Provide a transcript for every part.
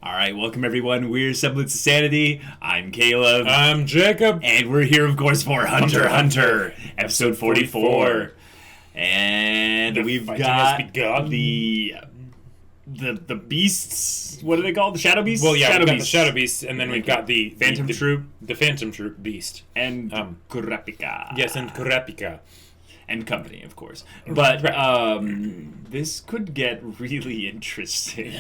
All right, welcome everyone. We're Semblance of Sanity. I'm Caleb. I'm Jacob. And we're here, of course, for Hunter, episode 44. And we've got the beasts. What are they called? The shadow beasts? Well, yeah, shadow we've got beasts. the shadow beasts, and then we've got the Phantom Troop. The Phantom Troop beast. And Kurapika. Yes, and Kurapika. And company, of course. But this could get really interesting.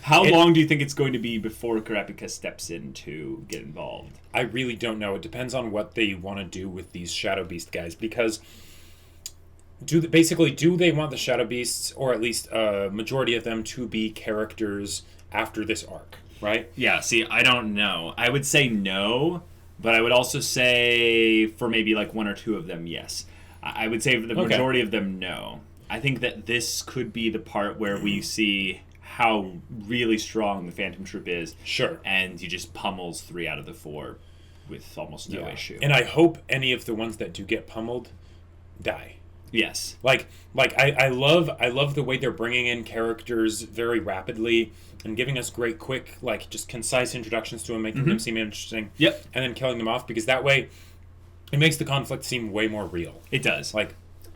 How long do you think it's going to be before Kurapika steps in to get involved? I really don't know. It depends on what they want to do with these Shadow Beast guys, because do they want the Shadow Beasts, or at least a majority of them, to be characters after this arc, right? Yeah, see, I don't know. I would say no, but I would also say for maybe like one or two of them, yes. I would say for the majority of them, no. I think that this could be the part where we see how really strong the Phantom Troop is. Sure. And he just pummels 3 out of the 4 with almost no issue. And I hope any of the ones that do get pummeled die. Yes. I love the way they're bringing in characters very rapidly and giving us great, quick, just concise introductions to them, making them seem interesting. Yep. And then killing them off, because that way it makes the conflict seem way more real. It does.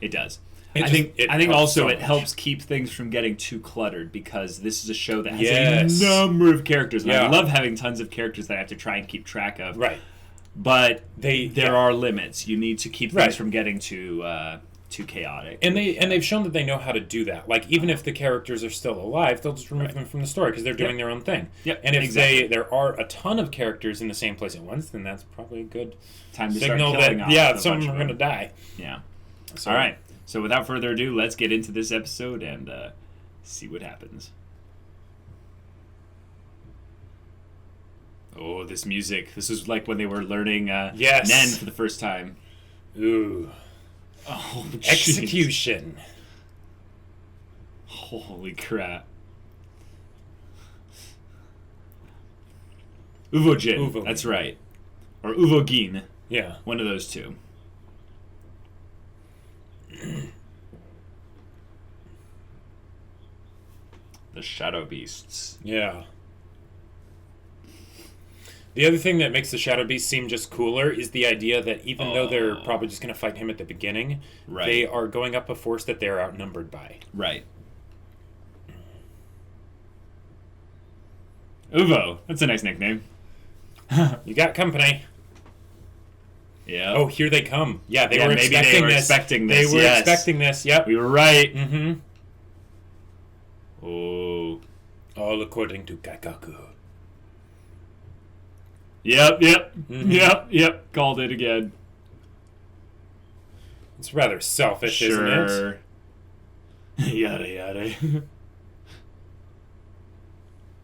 It does. I think also it much. helps keep things from getting too cluttered, because this is a show that has a number of characters. And I love having tons of characters that I have to try and keep track of. Right. But there are limits. You need to keep things from getting too chaotic. And they've shown that they know how to do that. Even if the characters are still alive, they'll just remove them from the story because they're doing their own thing. Yep. And if there are a ton of characters in the same place at once, then that's probably a good time to signal start killing that some are going to die. Yeah. So, all right. So without further ado, let's get into this episode and see what happens. Oh, this music. This is like when they were learning Nen for the first time. Ooh. Oh, Execution. Holy crap. Uvogin. That's right. Or Uvogin. Yeah. One of those two. The Shadow Beasts. Yeah. The other thing that makes the Shadow Beast seem just cooler is the idea that even though they're probably just going to fight him at the beginning, they are going up a force that they're outnumbered by. Right. Uvo. That's a nice nickname. You got company. Yeah. Oh, here they come. Yeah, they were expecting this. They were expecting this. Yep. We were right. Mm-hmm. Oh. All according to Kaikaku. Yep. Yep. Called it again. It's rather selfish, isn't it? Yada yada.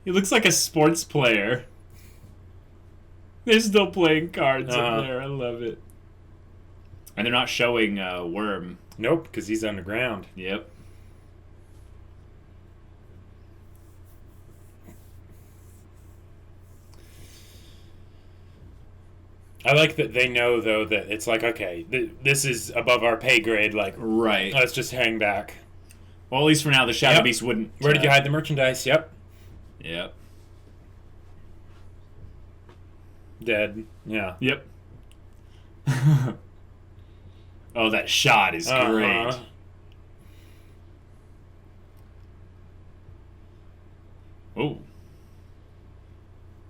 He looks like a sports player. They're still playing cards up there. I love it. And they're not showing Worm. Nope, because he's underground. Yep. I like that they know, though, that it's okay, this is above our pay grade. Right. Let's just hang back. Well, at least for now, the Shadow Beast wouldn't. Where did you hide the merchandise? Yep. Yep. Dead. Yeah. Yep. Oh, that shot is great. Oh.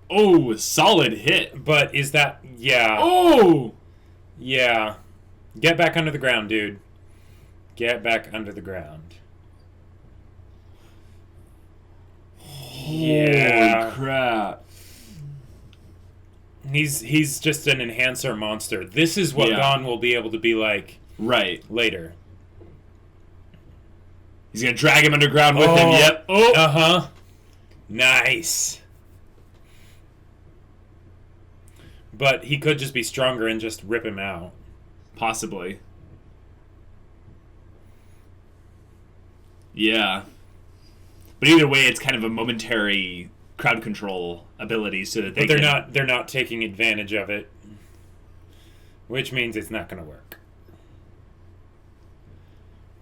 Oh, solid hit. But is that... Yeah. Oh! Yeah. Get back under the ground, dude. Get back under the ground. Holy crap. He's just an enhancer monster. This is what Gon will be able to be like later. He's going to drag him underground with him. Yep. Oh. Uh-huh. Nice. But he could just be stronger and just rip him out. Possibly. Yeah. But either way, it's kind of a momentary crowd control ability, so that they're not taking advantage of it, which means it's not going to work.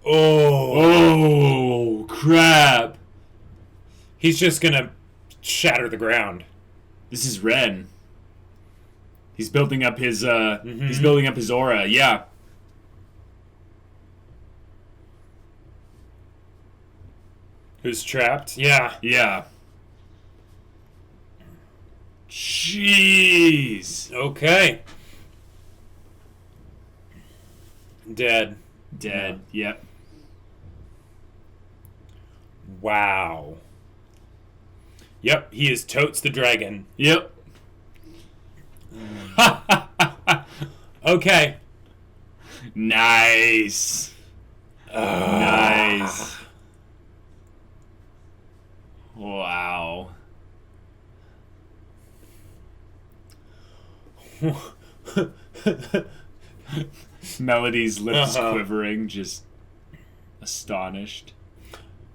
Oh, crap. He's just going to shatter the ground. This is Ren. He's building up his he's building up his aura. Yeah. Who's trapped? Yeah. Yeah. Jeez. Okay. Dead. Dead. Yeah. Yep. Wow. Yep, he is Totes the Dragon. Yep. Okay. Nice. Nice. Wow. Melody's lips quivering, just astonished.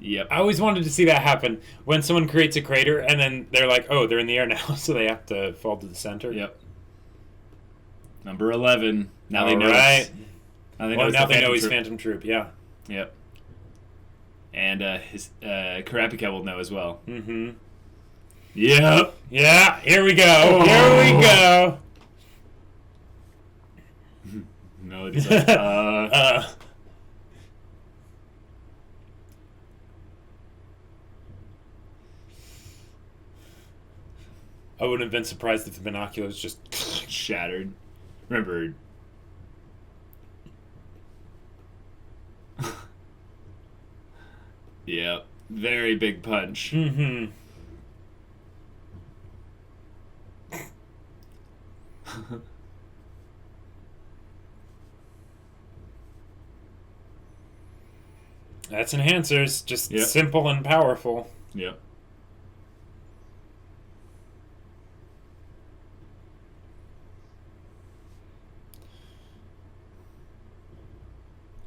Yep. I always wanted to see that happen when someone creates a crater and then they're like, oh, they're in the air now, so they have to fall to the center. Yep. Number 11. Now they All know. Right. Now they Well, know, now they know he's Troop. Phantom Troop, yeah. Yep. And his Kurapika will know as well. Mm-hmm. Yep. Yeah, here we go. Oh. Here we go. Melody's like, I wouldn't have been surprised if the binoculars just shattered. Remember. Yep. Very big punch. Mm-hmm. That's enhancers. Just Yep. simple and powerful. Yep.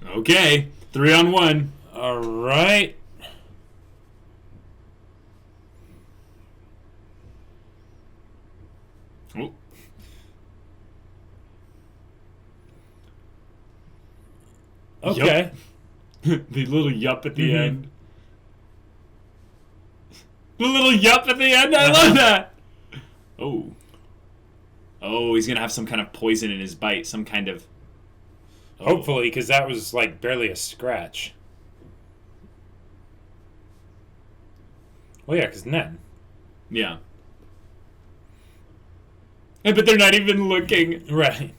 Okay. 3-on-1. All right. Oh. Okay. The little yup at the end. The little yup at the end. I love that. Oh. Oh, he's going to have some kind of poison in his bite. Some kind of... Oh. Hopefully, because that was like barely a scratch. Well, yeah, because Nen. Yeah. But they're not even looking. Right.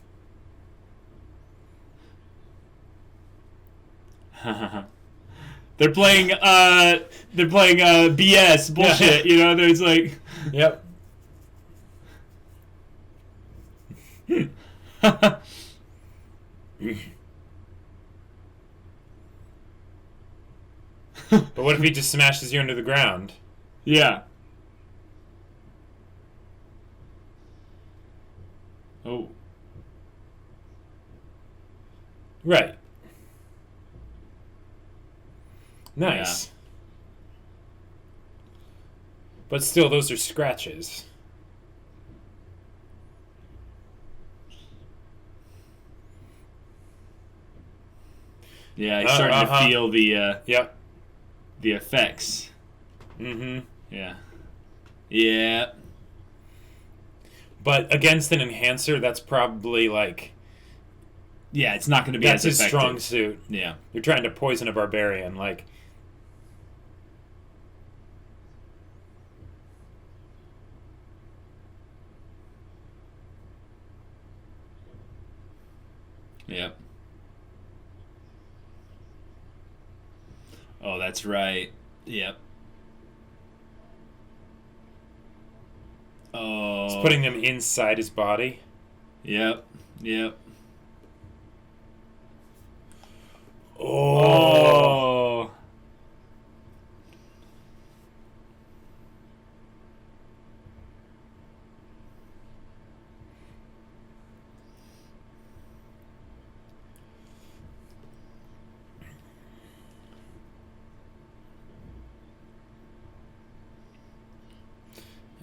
They're playing BS bullshit, you know, there's like Yep. But what if he just smashes you into the ground? Yeah. Oh. Right. Nice. Yeah. But still, those are scratches. Yeah, he's starting to feel the Yep. the effects. Mm-hmm. Yeah. Yeah. But against an enhancer, that's probably like... Yeah, it's not going to be That's as his effective. strong suit. Yeah. You're trying to poison a barbarian, like... Yep. Oh, that's right. Yep. Oh. He's putting them inside his body. Yep. Yep. Oh.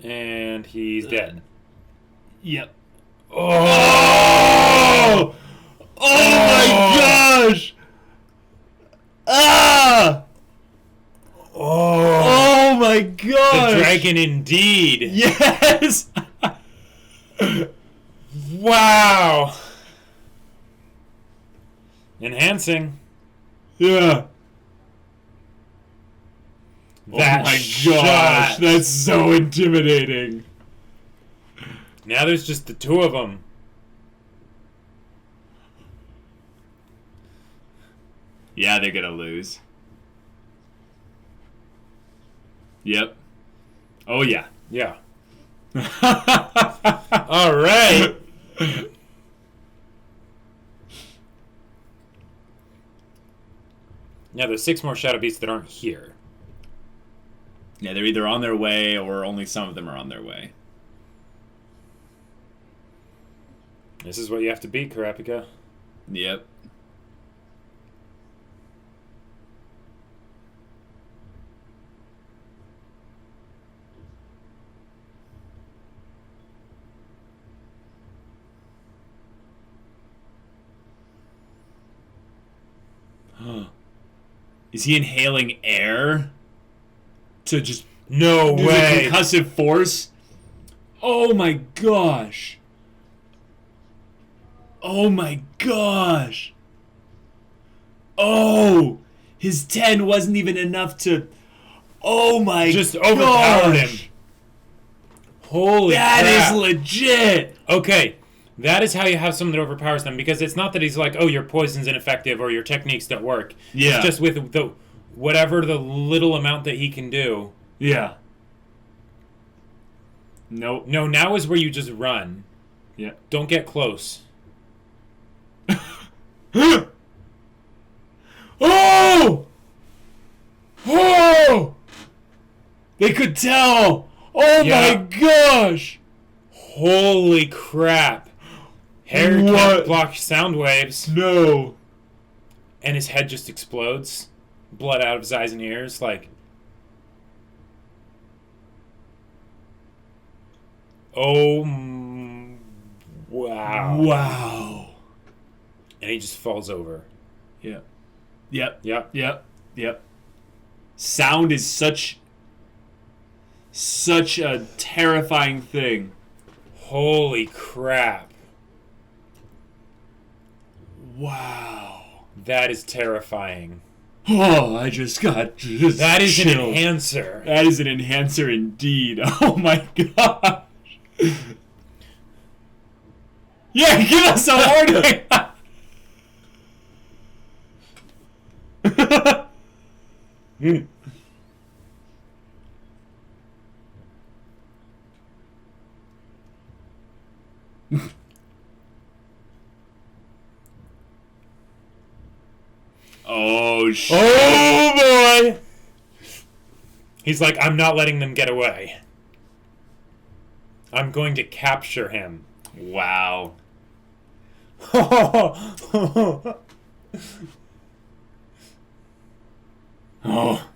And he's dead. Yep. Oh! Oh my gosh! Ah! Oh! Oh my gosh! The Anakin, indeed. Yes! Wow. Enhancing. Yeah. That oh my shot. gosh, that's so intimidating. Now there's just the two of them. Yeah, they're gonna lose. Yep. Oh, yeah. Yeah. All right. Now there's 6 more Shadow Beasts that aren't here. Yeah, they're either on their way or only some of them are on their way. This is what you have to beat, Kurapika. Yep. Is he inhaling air to just No do way. the concussive force? Oh my gosh. Oh my gosh. Oh, his 10 wasn't even enough to. Oh my Just gosh. overpowered him. Holy That crap. is legit. Okay, that is how you have someone that overpowers them, because it's not that he's like, oh, your poison's ineffective or your techniques don't work. Yeah. It's just with the whatever the little amount that he can do. Yeah. Nope. No, now is where you just run. Yeah. Don't get close. Oh! Oh! They could tell. Oh Yeah. my gosh! Holy crap. Hair What? can't block sound waves, No. and his head just explodes. Blood out of his eyes and ears, like... Oh, wow. Wow. And he just falls over. Yep. Yep. Yep. Yep. Yep. Sound is such a terrifying thing. Holy crap. Wow. That is terrifying. Oh, I just got just That is an chills. enhancer. That is an enhancer indeed. Oh my gosh. Yeah, give us a warning. Oh shit. Oh boy! He's like, I'm not letting them get away. I'm going to capture him. Wow. Oh.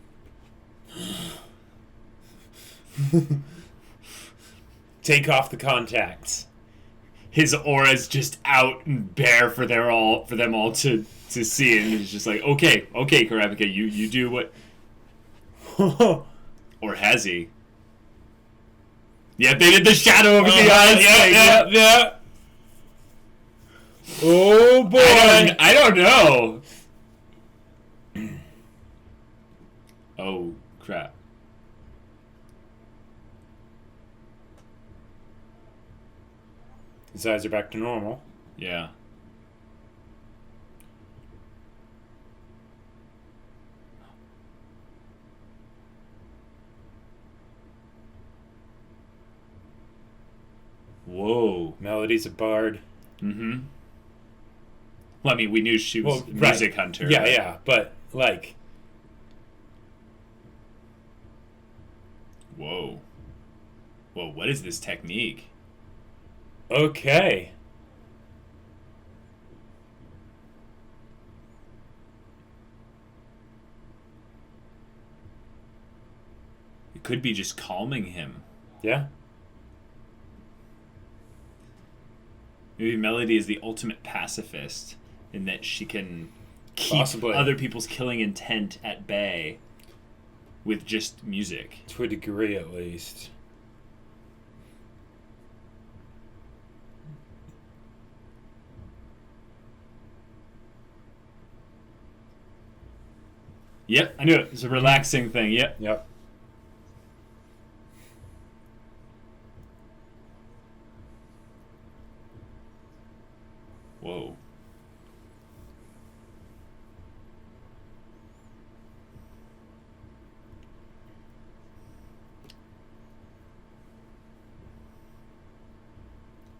Take off the contacts. His aura's just out and bare for them all to see, and he's just like, okay, Kurapika, you do what. Or has he? Yeah, they did the shadow over the eyes thing. Yeah. Oh boy! I don't know. Oh crap! His eyes are back to normal. Yeah. Whoa. Melody's a bard. Mm-hmm. Well, I mean, we knew she was Well, a music hunter. Yeah, yeah, but like, Whoa. Whoa, what is this technique? okay. It could be just calming him. Yeah. Maybe Melody is the ultimate pacifist in that she can keep Possibly. other people's killing intent at bay. with just music. To a degree, at least. Yep, I knew it. It's a relaxing thing. Yep. Yep. Whoa.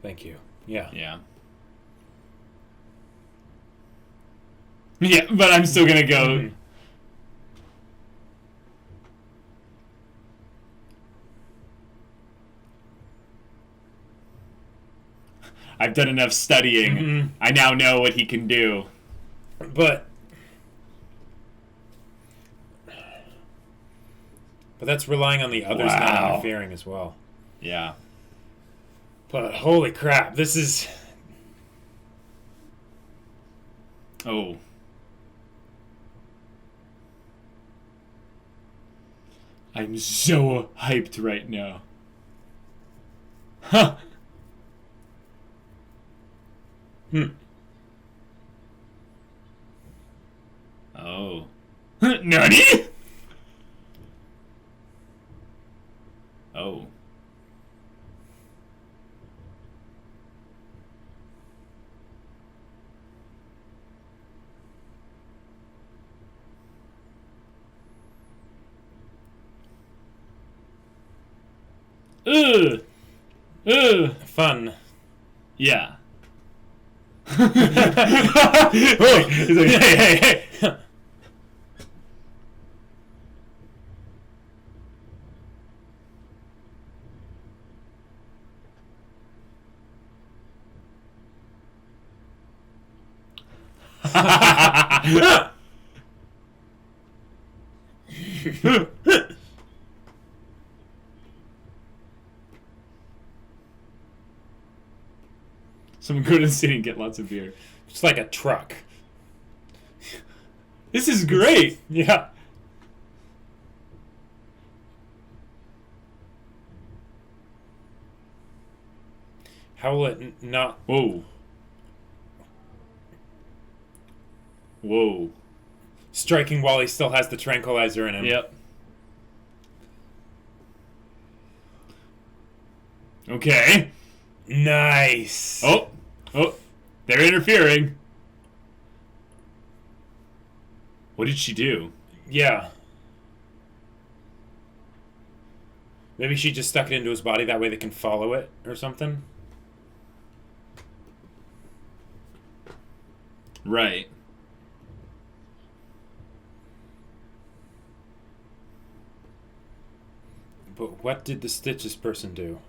Thank you. Yeah. Yeah. Yeah, but I'm still gonna go. Mm-hmm. I've done enough studying. Mm-hmm. I now know what he can do. But that's relying on the others not interfering as well. Yeah. But holy crap, this is... Oh. I'm so hyped right now. Huh. Oh. Nani? Oh. Ugh. Ugh. Fun. Yeah. He's like, hey. Someone go to the city and get lots of beer. It's like a truck. This is great. Yeah. How will it not... Whoa. Whoa. Striking while he still has the tranquilizer in him. Yep. Okay. Nice. Oh, they're interfering. What did she do? Yeah. Maybe she just stuck it into his body, that way they can follow it or something. Right. But what did the Stitches person do?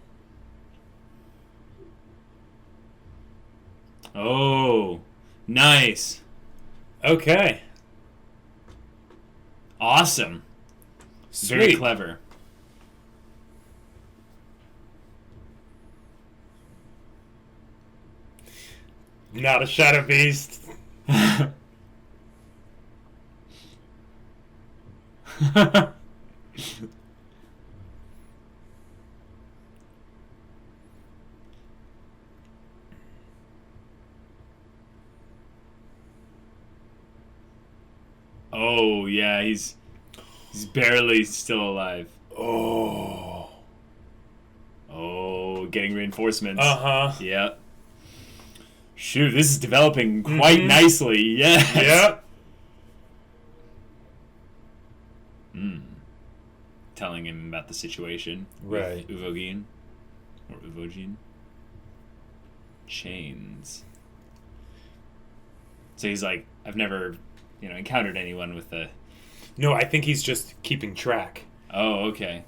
Oh, nice. Okay. Awesome. Sweet. Very clever. Not a shadow beast. Oh, yeah, he's barely still alive. Oh. Oh, getting reinforcements. Uh-huh. Yep. Shoot, this is developing quite nicely. Yes. Yep. Telling him about the situation. Right. With Uvogin. Or Uvogin. Chains. So he's like, I've never, encountered anyone with the... No, I think he's just keeping track. Oh, okay.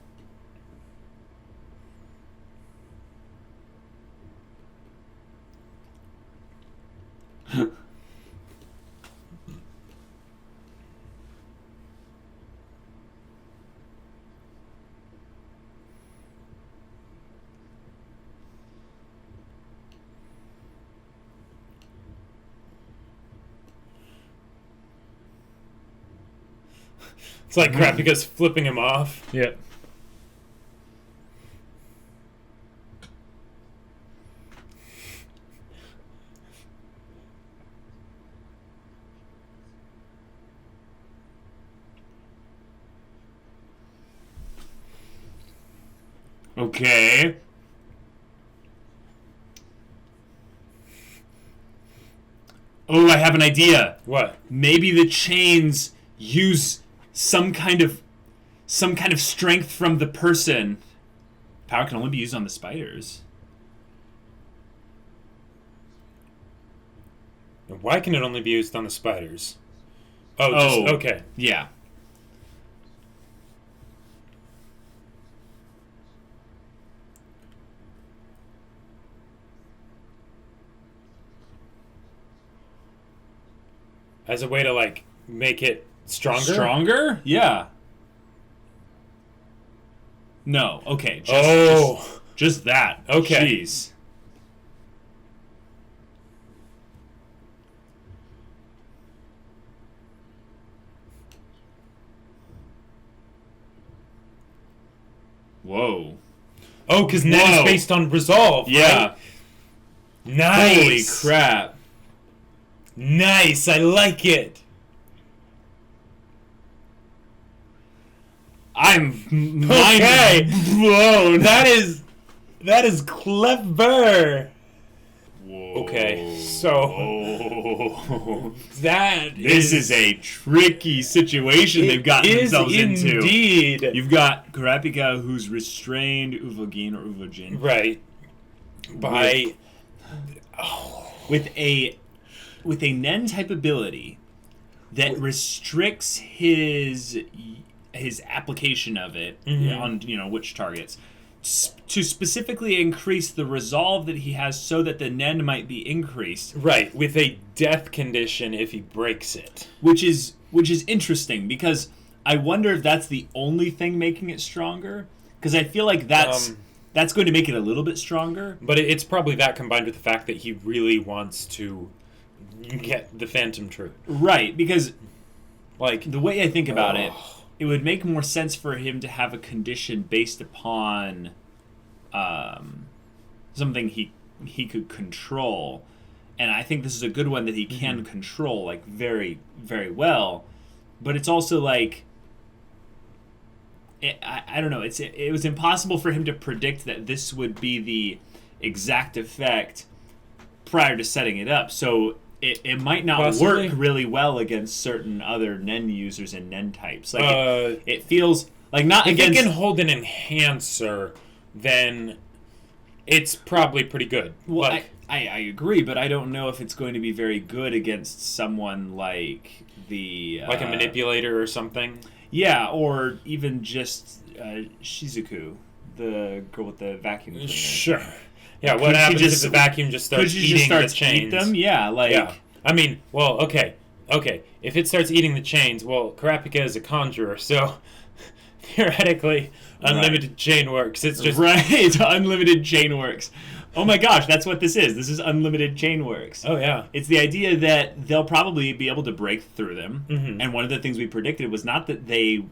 It's like Kurapika's flipping him off. Yeah. Okay. Oh, I have an idea. What? Maybe the chains use some kind of strength from the person. Power can only be used on the spiders. Why can it only be used on the spiders? Oh, okay. Yeah. As a way to, like, make it stronger? Stronger? Yeah. No. Okay. Just that. Okay. Jeez. Whoa. Oh, because Nen is based on resolve, Yeah. right? Nice. Holy crap. Nice. I like it. I'm Okay. blown. That is clever. Whoa. Okay, so this is a tricky situation they've gotten themselves into. Indeed. You've got Kurapika, who's restrained Uvogin or Uvogin, Right. with a Nen type ability that restricts his application of it on which targets to specifically increase the resolve that he has so that the Nen might be increased. Right, with a death condition if he breaks it. Which is interesting because I wonder if that's the only thing making it stronger. Because I feel like that's going to make it a little bit stronger. But it's probably that combined with the fact that he really wants to get the Phantom Troop. Right, because like the way I think about it would make more sense for him to have a condition based upon something he could control. And I think this is a good one that he can control, like, very, very well. But it's also like, I don't know, it was impossible for him to predict that this would be the exact effect prior to setting it up. So it might not work really well against certain other Nen users and Nen types. Like it feels like not if against... it can hold an enhancer, then it's probably pretty good. Well, like, I agree, but I don't know if it's going to be very good against someone like the... like a manipulator or something? Yeah, or even just Shizuku, the girl with the vacuum cleaner. Sure. Yeah, what happens if the vacuum just starts eating the chains? Eat them? Yeah, like... Yeah. I mean, well, okay. If it starts eating the chains, well, Kurapika is a conjurer, so theoretically, unlimited chain works. It's just... Right, unlimited chain works. Oh my gosh, that's what this is. This is unlimited chain works. Oh, yeah. It's the idea that they'll probably be able to break through them. Mm-hmm. And one of the things we predicted was not that the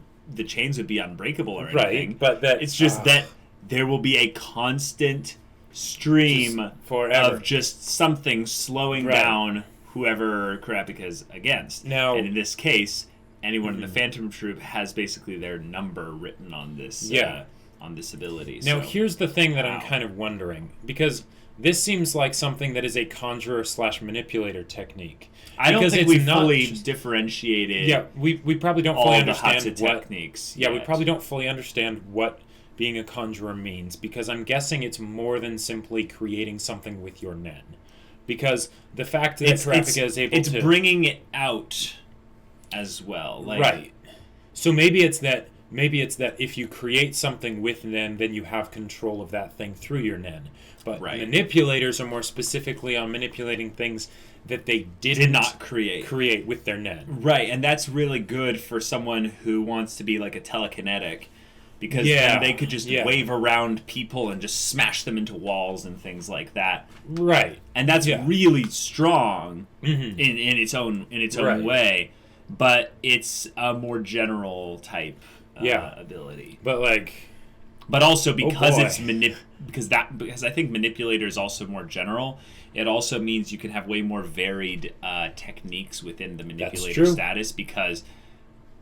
chains would be unbreakable or anything. Right, but that... It's just that there will be a constant stream of just something slowing down whoever Kurapika is against. Now, and in this case, anyone in the Phantom Troop has basically their number written on this on this ability. Now, here's the thing that I'm kind of wondering, because this seems like something that is a conjurer/manipulator technique. I don't think we fully differentiated. Yeah, we probably don't fully understand the what techniques. Yeah, we probably don't fully understand what being a conjurer means, because I'm guessing it's more than simply creating something with your Nen. Because the fact that Kurapika is able to... It's bringing it out as well. Like, right. So maybe it's that if you create something with Nen, then you have control of that thing through your Nen. But manipulators are more specifically on manipulating things that they did not create with their Nen. Right, and that's really good for someone who wants to be like a telekinetic. Because then they could just wave around people and just smash them into walls and things like that. Right. And that's really strong in its own way. but it's a more general type ability. But also because because I think manipulator is also more general. It also means you can have way more varied techniques within the manipulator status, because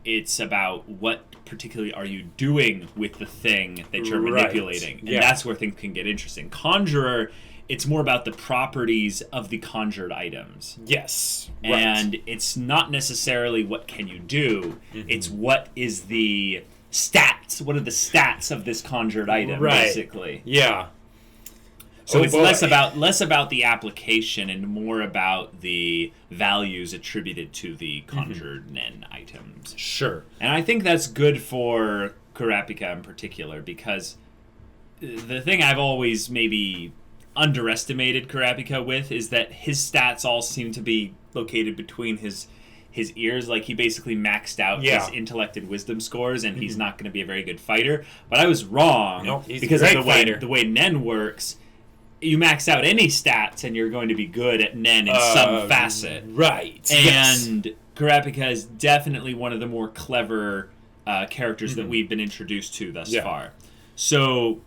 it's about what particularly are you doing with the thing that you're manipulating, and that's where things can get interesting. Conjurer, it's more about the properties of the conjured items. Yes, and it's not necessarily what can you do. It's what is the stats. What are the stats of this conjured item, basically? Yeah. So it's less about the application and more about the values attributed to the conjured Nen items. Sure. And I think that's good for Kurapika in particular, because the thing I've always maybe underestimated Kurapika with is that his stats all seem to be located between his ears. Like, he basically maxed out his intellect and wisdom scores, and he's not going to be a very good fighter. But I was wrong, because of the way Nen works. You max out any stats, and you're going to be good at Nen in some facet. Right. And Kurapika is definitely one of the more clever characters that we've been introduced to thus far. So,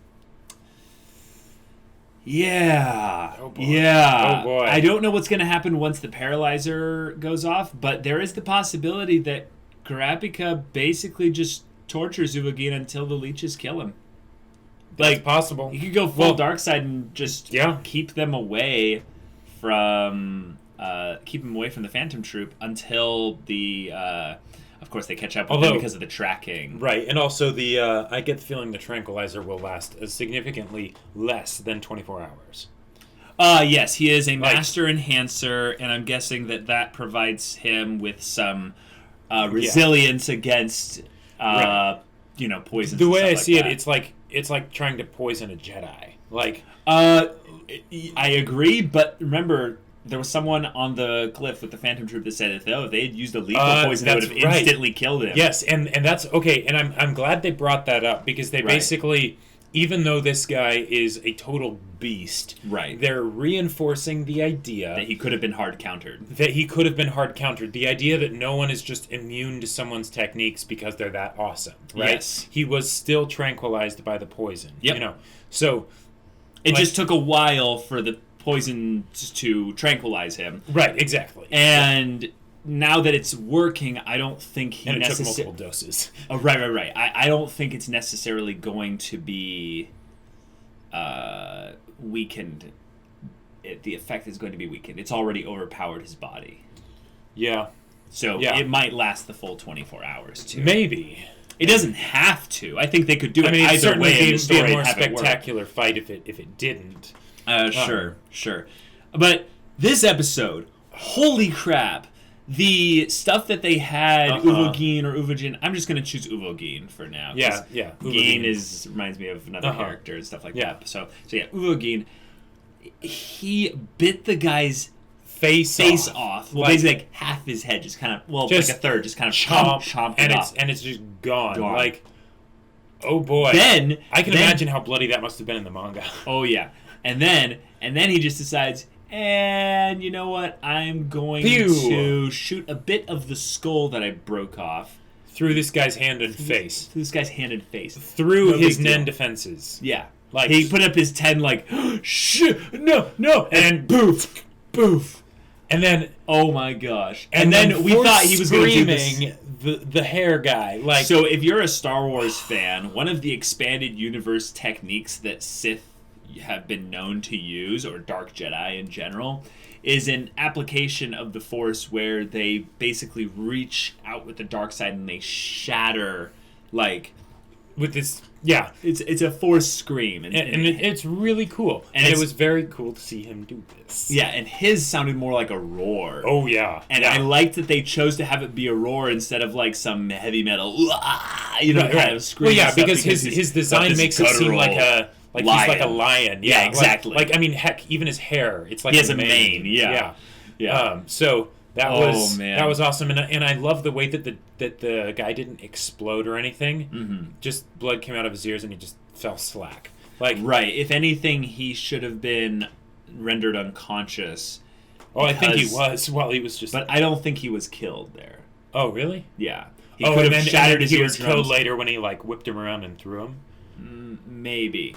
yeah. Oh boy. Yeah. Oh boy. I don't know what's going to happen once the paralyzer goes off, but there is the possibility that Kurapika basically just tortures Uvogin until the leeches kill him. That's possible. You could go full dark side and just keep them away from the Phantom Troop until the of course they catch up with them because of the tracking. Right, and also the I get the feeling the tranquilizer will last significantly less than 24 hours. Yes, he is a master enhancer, and I'm guessing that provides him with some resilience against poison. The way I see it, it's like trying to poison a Jedi. Like, I agree, but remember, there was someone on the cliff with the Phantom Troop that said if they had used a lethal poison, they would have instantly killed him. Yes, and that's okay. And I'm glad they brought that up, because they basically, even though this guy is a total beast, they're reinforcing the idea that he could have been hard countered. The idea that no one is just immune to someone's techniques because they're that awesome, right? Yes. He was still tranquilized by the poison. Yep. So it just took a while for the poison to tranquilize him. Right, exactly. And now that it's working, I don't think he took multiple doses. Oh, right. I don't think it's necessarily going to be weakened. The effect is going to be weakened. It's already overpowered his body. Yeah. So it might last the full 24 hours, too. Maybe. It doesn't have to. I think they could do it either way in the story. It'd be a more spectacular fight if it didn't. Sure. But this episode, holy crap. The stuff that they had, Uvogin or Uvogin, I'm just going to choose Uvogin for now. Yeah. Uvogin reminds me of another character and stuff like that. So Uvogin, he bit the guy's face off. Well, basically, like half his head, just kind of, like a third, just kind of chomped it off. And it's just gone. Like, oh boy. Then I can imagine how bloody that must have been in the manga. Oh yeah. And then he just decides, and you know what? I'm going to shoot a bit of the skull that I broke off through this guy's hand and face. Through his Nen defenses. Yeah. Like, he put up his 10 like, shit, no, and boof. And then, oh my gosh. And then we thought he was going to do this. The hair guy. Like, so if you're a Star Wars fan, one of the expanded universe techniques that Sith have been known to use, or Dark Jedi in general, is an application of the Force where they basically reach out with the dark side and they shatter, like, with this. It's a Force scream, and it's really cool. And it was very cool to see him do this. Yeah, and his sounded more like a roar. Oh yeah, and I liked that they chose to have it be a roar instead of like some heavy metal, kind of scream. Well, yeah, because his design makes it seem like he's like a lion. Yeah, exactly. Like I mean, heck, even his hair, it's like he has a mane. Yeah. So that was awesome, and I love the way that the guy didn't explode or anything. Mm-hmm. Just blood came out of his ears, and he just fell slack. Like, right. If anything, he should have been rendered unconscious. Oh, I think he was while he was just. But I don't think he was killed there. Oh, really? Yeah. He Oh, could and have then shattered his he was eardrums. killed later when he like whipped him around and threw him. Maybe.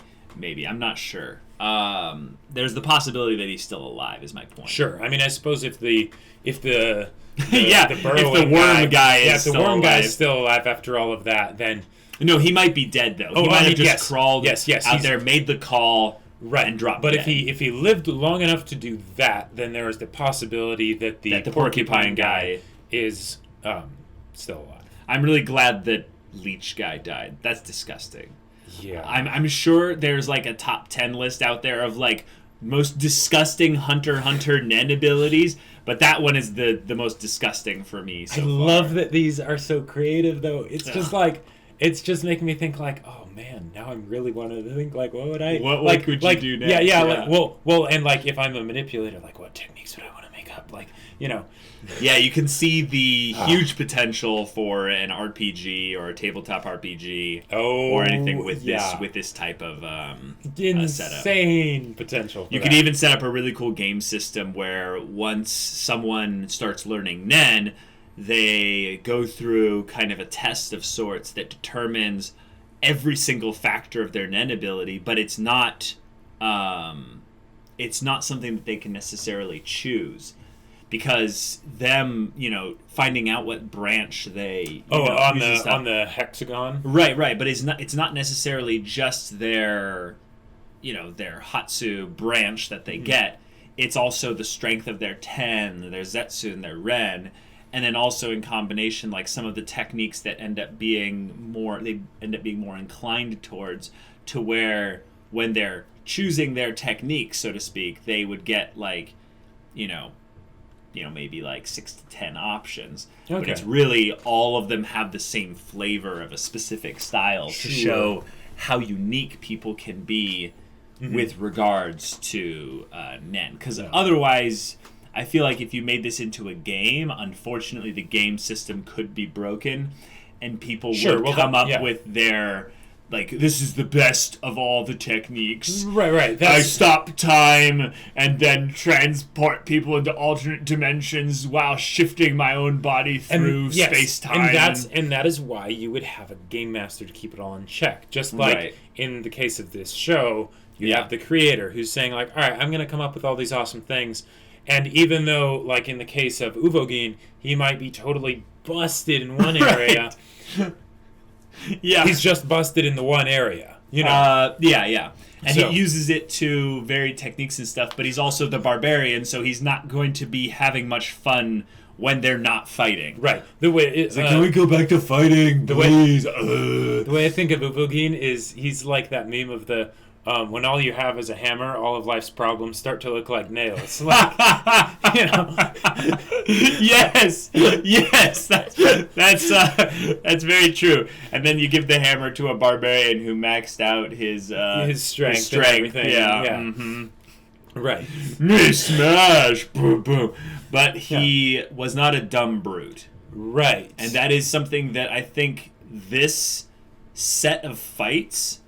I'm not sure. There's the possibility that he's still alive. Is my point. Sure. I mean, I suppose if the yeah, the if the worm guy is if the still worm guy alive. is still alive after all of that, then No, he might be dead though. He might have just crawled out there, made the call, and dropped. But dead. if he lived long enough to do that, then there is the possibility that the porcupine guy is still alive. I'm really glad that Leech guy died. That's disgusting. Yeah. I'm sure there's like a top 10 list out there of like most disgusting Hunter Nen abilities, but that one is the most disgusting for me so I far. love that these are so creative though. It's just like it's just making me think like, oh man, now I'm really wanting to think like, what would I what could you do next? Yeah. Like, well, and like if I'm a manipulator, like what techniques would I want to make up? Like, you know. Yeah, you can see the huge potential for an RPG or a tabletop RPG or anything with this type of setup. Insane potential. You could even set up a really cool game system where once someone starts learning Nen, they go through kind of a test of sorts that determines every single factor of their Nen ability, but it's not something that they can necessarily choose. Because them, finding out what branch they on the hexagon, right, but it's not necessarily just their Hatsu branch that they get. It's also the strength of their Ten, their Zetsu, and their Ren, and then also in combination, like some of the techniques that end up being more inclined towards, to where when they're choosing their technique, so to speak, they would get like, maybe like 6 to 10 options. Okay. But it's really all of them have the same flavor of a specific style to show how unique people can be with regards to Nen. Because otherwise, I feel like if you made this into a game, unfortunately the game system could be broken and people would come up with their... Like, this is the best of all the techniques. Right. I stop time and then transport people into alternate dimensions while shifting my own body through space-time. And that is why you would have a game master to keep it all in check. Just like in the case of this show, you have the creator who's saying, like, all right, I'm going to come up with all these awesome things. And even though, like in the case of Uvogin, he might be totally busted in one area... Yeah, he's just busted in the one area, And he uses it to vary techniques and stuff, but he's also the barbarian, so he's not going to be having much fun when they're not fighting. Right. The way can we go back to fighting, please? The way I think of Uvogin is he's like that meme of the when all you have is a hammer, all of life's problems start to look like nails. Like, Yes, that's very true. And then you give the hammer to a barbarian who maxed out his strength and everything. Yeah. Mm-hmm. Right. Me smash, boom, boom. But he was not a dumb brute. Right. And that is something that I think this set of fights,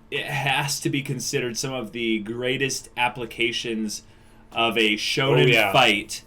it has to be considered some of the greatest applications of a shonen fight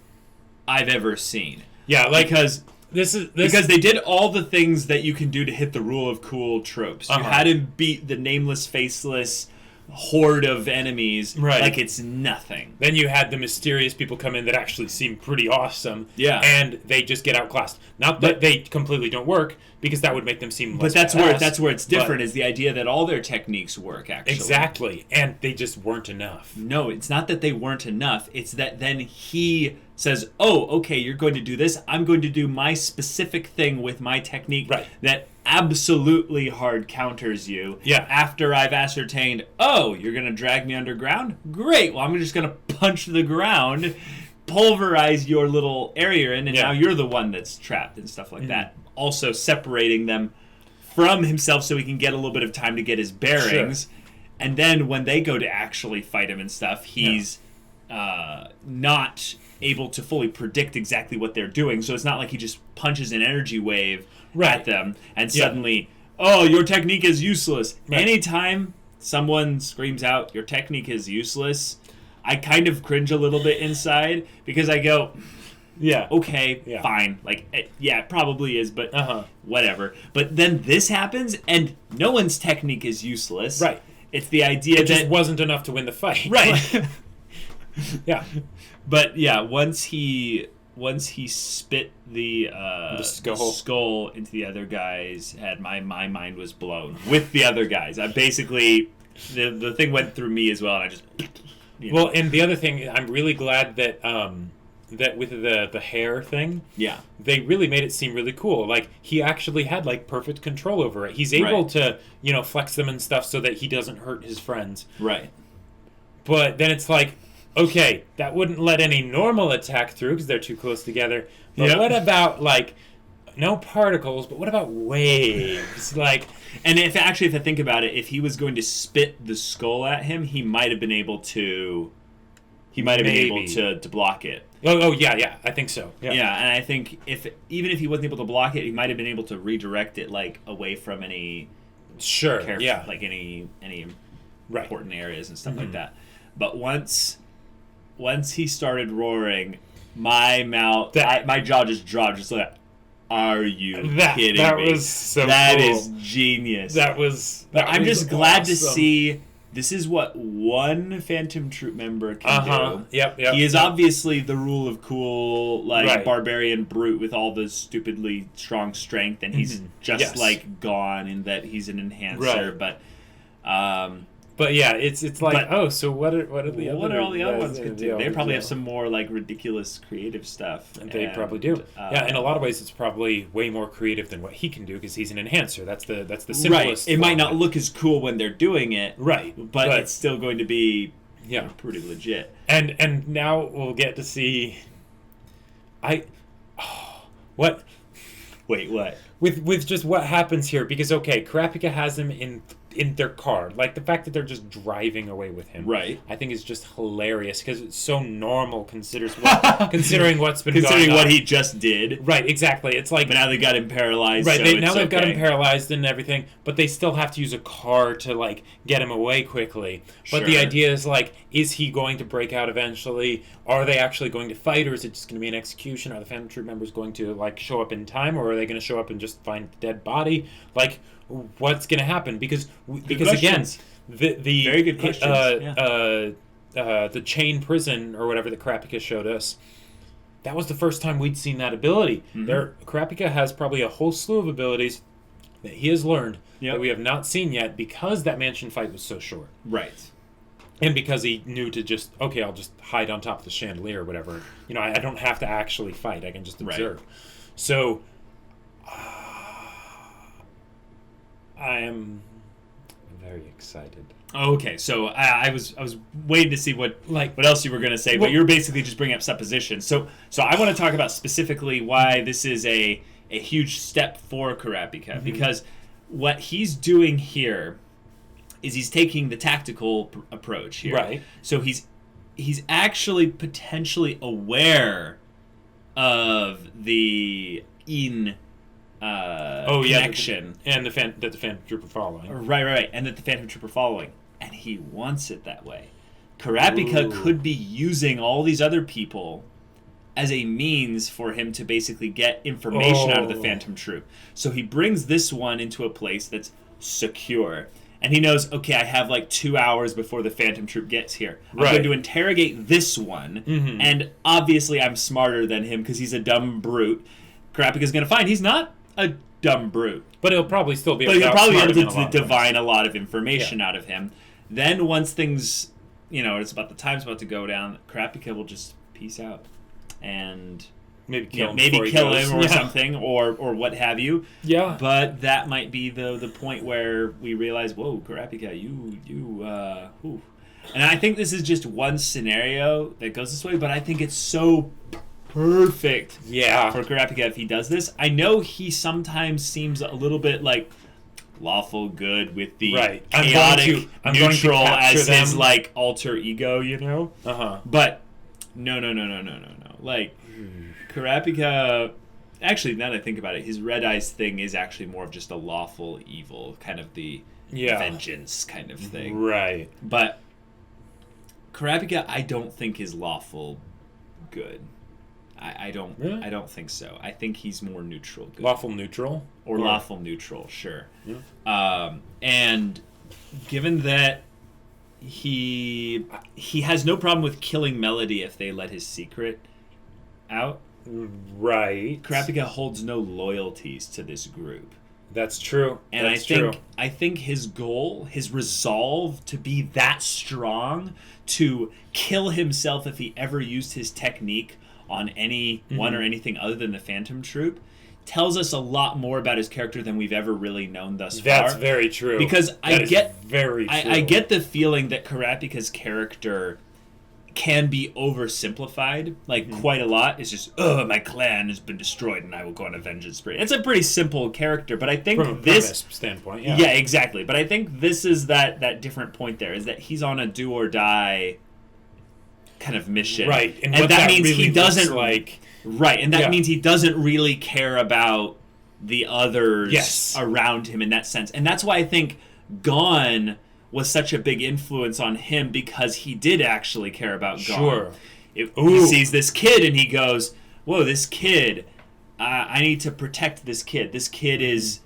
I've ever seen. Yeah, like because they did all the things that you can do to hit the rule of cool tropes. You had him beat the nameless, faceless horde of enemies like it's nothing. Then you had the mysterious people come in that actually seem pretty awesome. Yeah. And they just get outclassed. Not that they completely don't work, because that would make them seem less But that's where it's different, is the idea that all their techniques work, actually. Exactly. And they just weren't enough. No, it's not that they weren't enough. It's that then he says, oh, okay, you're going to do this. I'm going to do my specific thing with my technique that absolutely hard counters you. Yeah. After I've ascertained, oh, you're going to drag me underground? Great. Well, I'm just going to punch the ground, pulverize your little area in, and now you're the one that's trapped and stuff like that. Also separating them from himself so he can get a little bit of time to get his bearings. Sure. And then when they go to actually fight him and stuff, he's not able to fully predict exactly what they're doing. So it's not like he just punches an energy wave at them and suddenly, oh, your technique is useless. Right. Anytime someone screams out, your technique is useless, I kind of cringe a little bit inside, because I go, Yeah. Okay, Yeah. fine. Like, yeah, it probably is, but Uh-huh. whatever. But then this happens, and no one's technique is useless. Right. It's the idea It that... just wasn't enough to win the fight. Right. Yeah. But, yeah, once he spit the skull into the other guy's head, my mind was blown with the other guys. I basically... The thing went through me as well, and I just... Well, and the other thing, I'm really glad that that with the hair thing, yeah, they really made it seem really cool. Like, he actually had, like, perfect control over it. He's able to, flex them and stuff so that he doesn't hurt his friends. Right. But then it's like, okay, that wouldn't let any normal attack through because they're too close together. But what about, like, no particles, but what about waves? Like... And if I think about it, if he was going to spit the skull at him, he might have been able to... He might have been able to block it. Oh, yeah, I think so. Yeah, and I think even if he wasn't able to block it, he might have been able to redirect it, like, away from any... Like, any important areas and stuff like that. But once he started roaring, my jaw just dropped, just like... Are you kidding me? That was so cool. That is genius. I'm just glad to see this is what one Phantom Troop member can do. Yep. He is obviously the rule of cool, barbarian brute with all the stupidly strong strength, and he's just like gone in that he's an enhancer. But yeah, it's like, so what are all the other ones going to do? They probably have some more like ridiculous creative stuff. They probably do. In a lot of ways, it's probably way more creative than what he can do because he's an enhancer. That's the simplest. Right. It might not look as cool when they're doing it. Right. But it's still going to be pretty legit. And now we'll get to see. What? Wait, what? With just what happens here, because Kurapika has him in their car. Like, the fact that they're just driving away with him, right, I think is just hilarious because it's so normal considering what's been going on. Considering what he just did. Right, exactly. It's like... But now they got him paralyzed, right, they've got him paralyzed and everything, but they still have to use a car to, like, get him away quickly. But the idea is, like, is he going to break out eventually? Are they actually going to fight, or is it just going to be an execution? Are the Phantom Troop members going to, like, show up in time, or are they going to show up and just find the dead body? Like... What's going to happen? Because again, the very good questions. The chain prison or whatever that Kurapika showed us, that was the first time we'd seen that ability. Kurapika has probably a whole slew of abilities that he has learned that we have not seen yet because that mansion fight was so short. Right. And because he knew to just, I'll just hide on top of the chandelier or whatever. I don't have to actually fight. I can just observe. Right. So... I am very excited. Okay, so I was waiting to see what else you were going to say, but you're basically just bringing up suppositions. So I want to talk about specifically why this is a huge step for Kurapika, because what he's doing here is he's taking the tactical approach here. Right. So he's actually potentially aware of the connection. And that the Phantom Troop are following. Right, and that the Phantom Troop are following. And he wants it that way. Kurapika could be using all these other people as a means for him to basically get information out of the Phantom Troop. So he brings this one into a place that's secure. And he knows, I have like 2 hours before the Phantom Troop gets here. I'm going to interrogate this one. And obviously I'm smarter than him because he's a dumb brute. Kurapika's going to find he's not a dumb brute. But he'll probably still be able to divine a lot of information out of him. Then once things, it's about the time's about to go down, Kurapika will just peace out. And maybe kill him or something, or what have you. Yeah. But that might be the point where we realize, whoa, Kurapika, you. And I think this is just one scenario that goes this way, but I think it's so perfect for Kurapika if he does this. I know he sometimes seems a little bit like lawful good with the chaotic neutral as them. his like alter ego, But no. Like Kurapika, actually, now that I think about it, his red eyes thing is actually more of just a lawful evil, kind of the vengeance kind of thing. Right. But Kurapika, I don't think is lawful good. I don't. Really? I don't think so. I think he's more neutral good. Lawful neutral? Or lawful neutral, sure. Yeah. And given that he has no problem with killing Melody if they let his secret out. Right. Kurapika holds no loyalties to this group. That's true. And I think his goal, his resolve to be that strong, to kill himself if he ever used his technique on anyone or anything other than the Phantom Troop, tells us a lot more about his character than we've ever really known thus far. That's very true. Because I get the feeling that Kurapika's character can be oversimplified, like quite a lot. It's just, my clan has been destroyed and I will go on a vengeance spree. It's a pretty simple character, but I think from this standpoint, yeah, exactly. But I think this is that different point there, is that he's on a do or die kind of mission, right? And that means really he doesn't like, right, and that means he doesn't really care about the others around him in that sense, and that's why I think Gone was such a big influence on him, because he did actually care about Gone. Sure. He sees this kid and he goes, "Whoa, this kid! I need to protect this kid. This kid is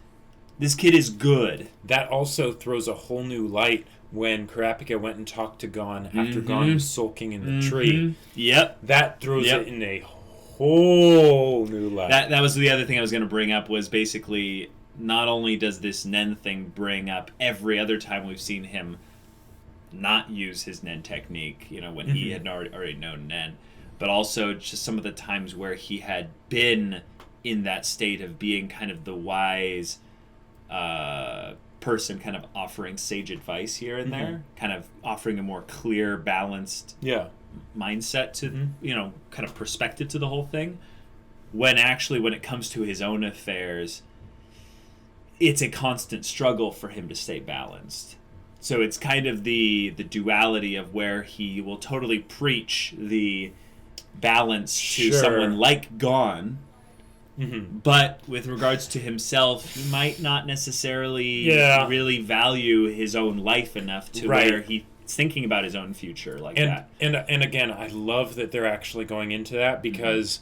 good." That also throws a whole new light when Kurapika went and talked to Gon after Gon was sulking in the tree. Yep. That throws it in a whole new light. That was the other thing I was going to bring up, was basically, not only does this Nen thing bring up every other time we've seen him not use his Nen technique, when he had already known Nen, but also just some of the times where he had been in that state of being kind of the wise person, kind of offering sage advice here and there, kind of offering a more clear, balanced mindset to, kind of perspective to the whole thing. When it comes to his own affairs, it's a constant struggle for him to stay balanced. So it's kind of the duality of where he will totally preach the balance to someone like Gon, but with regards to himself, he might not necessarily really value his own life enough to where he's thinking about his own future that. And again, I love that they're actually going into that, because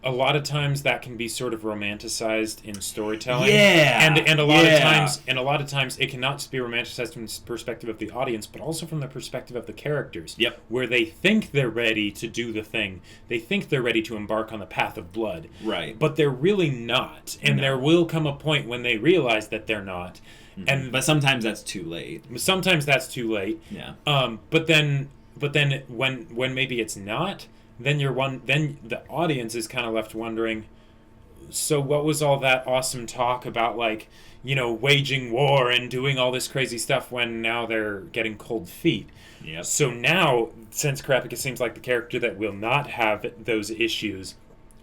a lot of times that can be sort of romanticized in storytelling. And a lot of times it can not just be romanticized from the perspective of the audience, but also from the perspective of the characters. Where they think they're ready to do the thing. They think they're ready to embark on the path of blood. Right. But they're really not. And there will come a point when they realize that they're not. But sometimes that's too late. Yeah. But then when maybe it's not, then the audience is kind of left wondering, so what was all that awesome talk about, waging war and doing all this crazy stuff, when now they're getting cold feet? So now, since Kurapika seems like the character that will not have those issues,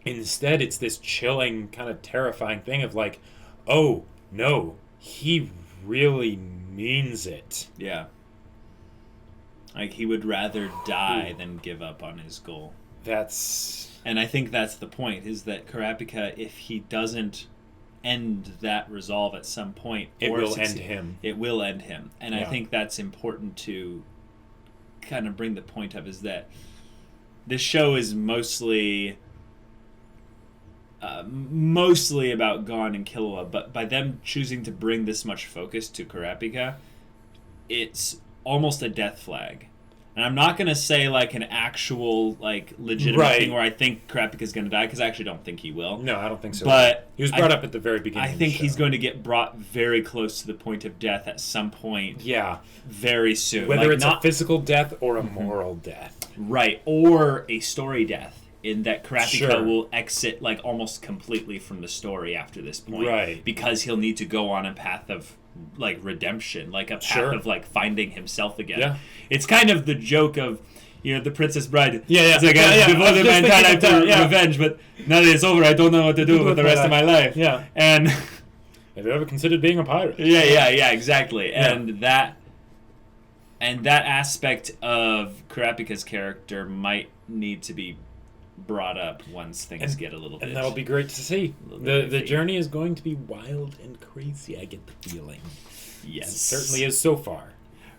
instead it's this chilling, kind of terrifying thing of like, oh no, he really means it. Yeah. Like, he would rather die than give up on his goal. And I think that's the point, is that Kurapika, if he doesn't end that resolve at some point, it will end him. It will end him. And I think that's important to kind of bring the point up, is that this show is mostly about Gon and Killua, but by them choosing to bring this much focus to Kurapika, it's almost a death flag. And I'm not going to say like an actual legitimate thing where I think Kurapika's going to die, because I actually don't think he will. No, I don't think so. But he was brought up at the very beginning. I think he's going to get brought very close to the point of death at some point. Yeah. Very soon. Whether it's a physical death or a moral death. Right. Or a story death, in that Kurapika will exit almost completely from the story after this point. Right. Because he'll need to go on a path of redemption, a path of finding himself again. Yeah. It's kind of the joke of, the Princess Bride. Yeah. It's I devoted my entire life to revenge, but now that it's over, I don't know what to do with the rest of my life. Yeah. And have you ever considered being a pirate? Yeah, exactly. Yeah. And that aspect of Kurapika's character might need to be brought up once things get a little bit. And that'll be great to see. The journey is going to be wild and crazy, I get the feeling. Yes. It certainly is so far.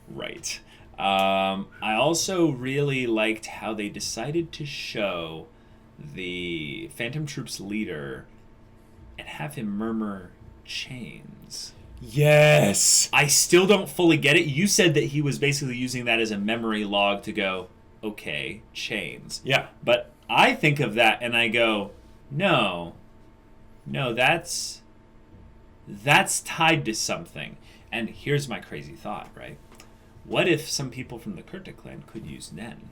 Right. I also really liked how they decided to show the Phantom Troop's leader and have him murmur chains. Yes! I still don't fully get it. You said that he was basically using that as a memory log to go, okay, chains. Yeah. But I think of that and I go, no, that's tied to something. And here's my crazy thought, right? What if some people from the Kurta clan could use Nen?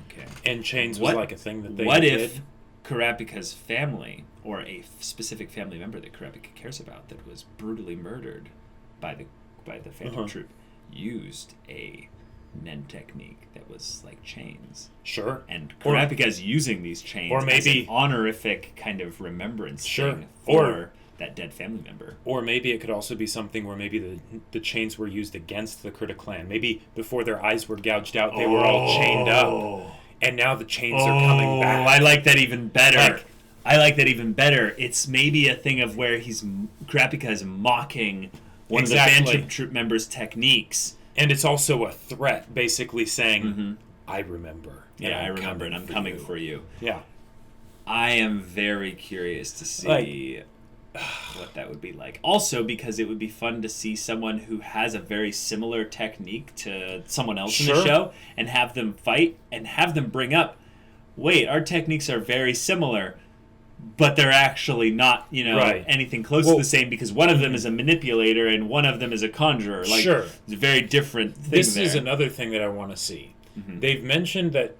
Okay. And chains was like a thing that they What did? if Kurapika's family, or a specific family member that Kurapika cares about, that was brutally murdered by the Phantom Troop, used a Nen technique that was like chains? Sure. And Kurapika's using these chains or maybe, as an honorific kind of remembrance thing for that dead family member. Or maybe it could also be something where maybe the chains were used against the Kurta clan. Maybe before their eyes were gouged out, they were all chained up. And now the chains are coming back. I like that even better. It's maybe a thing of where Kurapika is mocking one of the Phantom Troop members' techniques. And it's also a threat, basically saying, I remember. Yeah, I remember, and I'm coming for you. Yeah. I am very curious to see what that would be like. Also, because it would be fun to see someone who has a very similar technique to someone else in the show and have them fight and have them bring up, wait, our techniques are very similar, but they're actually not, anything close to the same, because one of them is a manipulator and one of them is a conjurer. It's a very different thing. This is another thing that I want to see. They've mentioned that,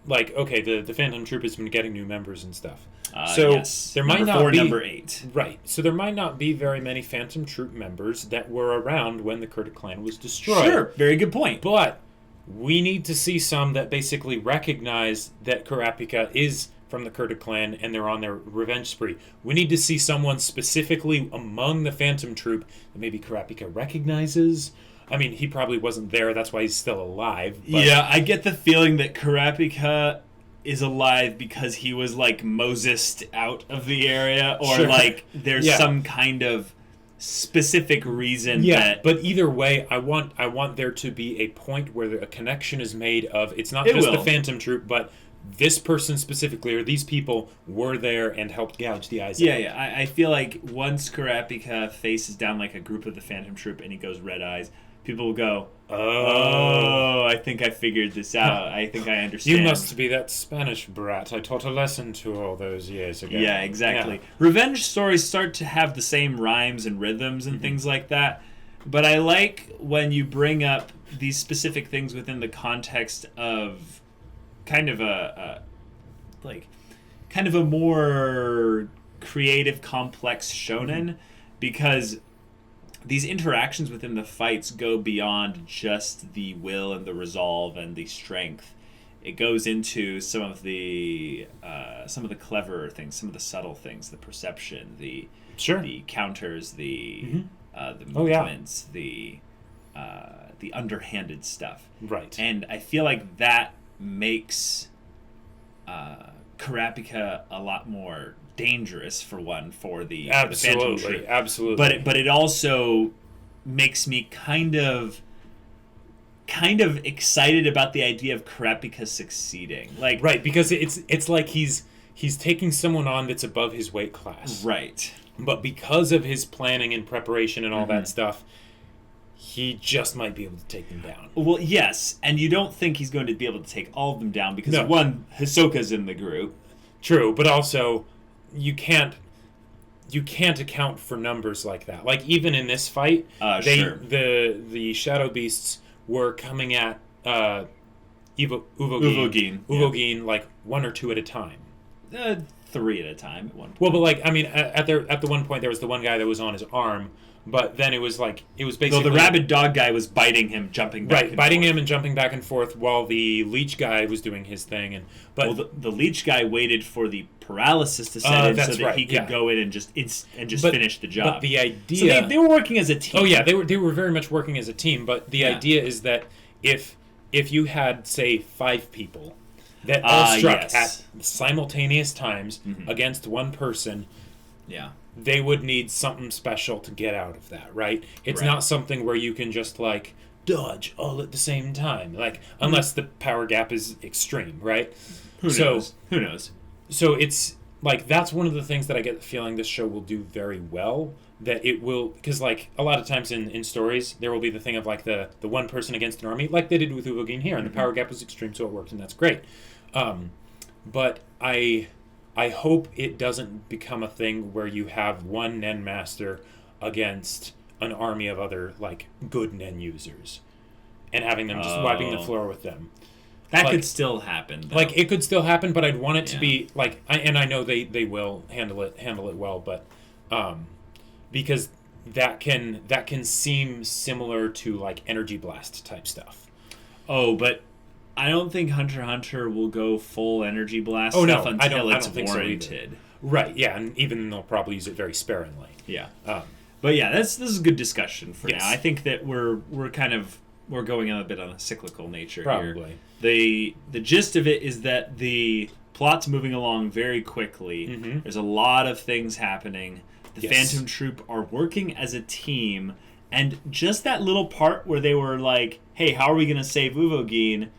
the Phantom Troop has been getting new members and stuff. There might not be number 8. Right. So there might not be very many Phantom Troop members that were around when the Kurta clan was destroyed. Sure, very good point. But we need to see some that basically recognize that Kurapika is from the Kurta clan and they're on their revenge spree. We need to see someone specifically among the Phantom Troop that maybe Kurapika recognizes. I mean, he probably wasn't there, that's why he's still alive. But yeah, I get the feeling that Kurapika is alive because he was Mosesed out of the area, or there's some kind of specific reason that... But either way, I want there to be a point where a connection is made of, it's not just the Phantom Troop, but this person specifically, or these people were there and helped gouge the eyes out. Yeah, I feel like once Kurapika faces down a group of the Phantom Troop and he goes red eyes, people will go, oh, I think I figured this out. I think I understand. You must be that Spanish brat I taught a lesson to all those years ago. Yeah, exactly. Yeah. Revenge stories start to have the same rhymes and rhythms and things like that. But I like when you bring up these specific things within the context of kind of a more creative, complex shonen, because these interactions within the fights go beyond just the will and the resolve and the strength. It goes into some of the cleverer things, some of the subtle things, the perception, the counters, the movements, the underhanded stuff. Right. And I feel like that makes Kurapika a lot more dangerous, for the Phantom Troop. Absolutely. But it also makes me kind of excited about the idea of Kurapika succeeding. Right, because it's like he's taking someone on that's above his weight class. Right. But because of his planning and preparation and all that stuff, he just might be able to take them down. Well, yes, and you don't think he's going to be able to take all of them down because one, Hisoka's in the group. True, but also you can't account for numbers like that. Even in this fight, the Shadow Beasts were coming at Uvogin one or two at a time. 3 at a time at one point. Well, but at the one point there was the one guy that was on his arm, but then it was basically... So the rabid dog guy was biting him, jumping back and biting forth. him and jumping back and forth while the leech guy was doing his thing. The leech guy waited for the paralysis to set in so that he could go in and just finish the job. But the idea... So they were working as a team. Oh, yeah, they were very much working as a team, but the idea is that if you had, say, 5 people that all struck at simultaneous times against one person... Yeah. They would need something special to get out of that, right? It's not something where you can just, dodge all at the same time. Unless the power gap is extreme, right? Who knows? So it's like that's one of the things that I get the feeling this show will do very well. That it will, because like a lot of times in stories there will be the thing of like the one person against an army, like they did with Uvogin here, and the power gap was extreme, so it worked, and that's great. But I hope it doesn't become a thing where you have one Nen master against an army of other like good Nen users, and having them just wiping the floor with them. That like, could still happen, though. Like it could still happen, but I'd want it to be like, and I know they will handle it well, but because that can seem similar to like energy blast type stuff. Oh, but I don't think HunterxHunter will go full energy blast stuff until it's warranted. So right, yeah, and even they'll probably use it very sparingly. Yeah. But yeah, this is a good discussion for yes. now. I think that we're going a bit on a cyclical nature probably. here. The gist of it is that the plot's moving along very quickly. Mm-hmm. There's a lot of things happening. The Yes. Phantom Troop are working as a team, and just that little part where they were like, hey, how are we going to save Uvogin?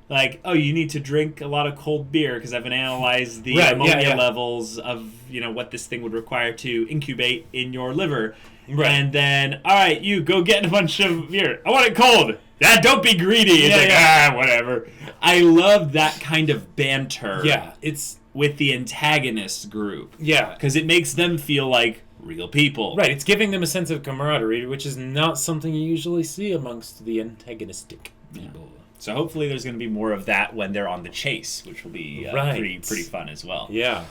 Like, oh, you need to drink a lot of cold beer because I've analyzed the ammonia levels of, what this thing would require to incubate in your liver. Right. And then, all right, you go get a bunch of beer. I want it cold. Don't be greedy. It's whatever. I love that kind of banter. Yeah, it's with the antagonist group. Yeah. Because it makes them feel like real people. Right, it's giving them a sense of camaraderie, which is not something you usually see amongst the antagonistic people. Yeah. So hopefully there's going to be more of that when they're on the chase, which will be pretty fun as well. Yeah.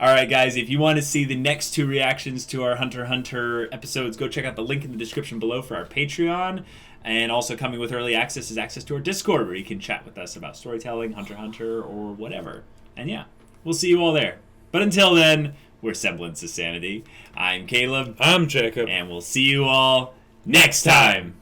All right, guys, if you want to see the next 2 reactions to our HunterxHunter episodes, go check out the link in the description below for our Patreon. And also coming with early access is access to our Discord, where you can chat with us about storytelling, HunterxHunter, or whatever. And yeah, we'll see you all there. But until then, we're Semblance of Sanity. I'm Caleb. I'm Jacob. And we'll see you all next time.